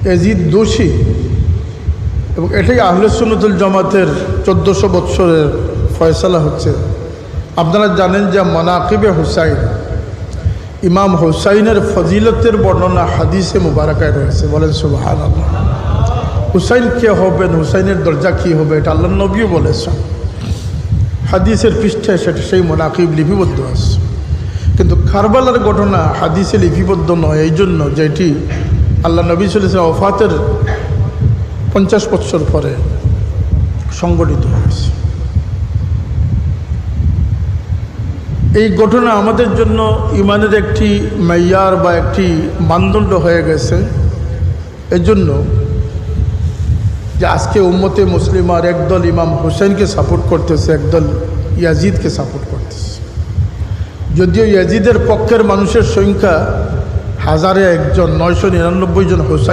Yazid দোষী, এবং এটাই আহলে সুন্নাতুল জামাতের 1400 বৎসরের ফয়সালা হচ্ছে। আপনারা জানেন যে মানাকিবে হুসাইন, ইমাম হুসাইনের ফজিলতের বর্ণনা হাদিসে মুবারাকায় রয়েছে। বলেন সুবহানাল্লাহ। হুসাইন কে হবেন, হুসাইনের দরজা কী হবে, এটা আল্লাহ নবীও বলেছেন। হাদিসের পৃষ্ঠায় সেটা সেই মানাকিব লিপিবদ্ধ আছে। কিন্তু কারবালার ঘটনা হাদিসে লিপিবদ্ধ নয়, এই জন্য যে এটি আল্লাহ নবী সাল্লাল্লাহু আলাইহি ওয়াসাল্লাম ওফাতের 50 বৎসর পরে সংগঠিত হয়েছে। এই ঘটনা আমাদের জন্য ইমানের একটি মাইয়ার বা একটি মানদণ্ড হয়ে গেছে। এজন্য যে আজকে উম্মতে মুসলিমার একদল ইমাম হুসাইনকে সাপোর্ট করতেছে, একদল ইয়াজিদকে সাপোর্ট করতেছে। যদিও ইয়াজিদের পক্ষের মানুষের সংখ্যা 1000-এ 1 জন, 999 জন হুসাইন